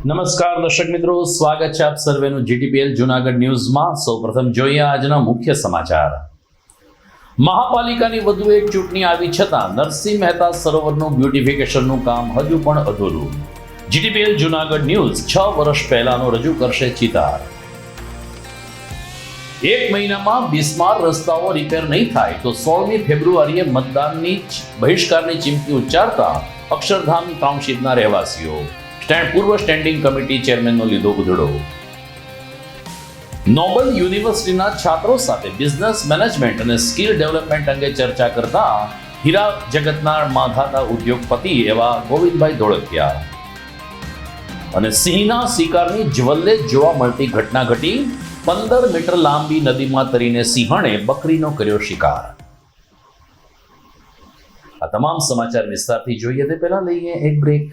નમસ્કાર દર્શક મિત્રો, સ્વાગત છે આપ સર્વેનું જીટીપીએલ જૂનાગઢ ન્યૂઝમાં। સૌપ્રથમ જોઈએ આજના મુખ્ય સમાચાર। મહાપાલિકાની વધુ એક ચૂંટણી આવી છતાં નરસિંહ મહેતા સરોવરનું બ્યુટિફિકેશનનું કામ હજુ પણ અધૂરું। જીટીપીએલ જૂનાગઢ ન્યૂઝ 6 વર્ષ પહેલાનો રજૂ કરશે ચિતાર। એક મહિનામાં બિસ્માર રસ્તાઓ રિપેર નહીં થાય તો 16મી ફેબ્રુઆરીએ મતદાનની બહિષ્કારની ચીમકી ઉચ્ચારતા અક્ષરધામ ટાઉનશીપના રહેવાસીઓ। પૂર્વ સ્ટેન્ડિંગ કમિટી ચેરમેનનો લીધો ઉધડો। નોબલ યુનિવર્સિટીના છાત્રો સાથે બિઝનેસ મેનેજમેન્ટ અને સ્કિલ ડેવલપમેન્ટ અંગે ચર્ચા કરતા હીરા જગતના માધાતા ઉદ્યોગપતિ એવા ગોવિંદભાઈ ધોળકિયા। અને સિંહના શિકારની જવલ્લે જોવા મળતી ઘટના ઘટી। 15 મીટર લાંબી નદીમાં તરીને સિંહણે બકરીનો કર્યો શિકાર। આ તમામ સમાચાર વિસ્તારથી જોઈએ તે પહેલા લઈએ એક બ્રેક।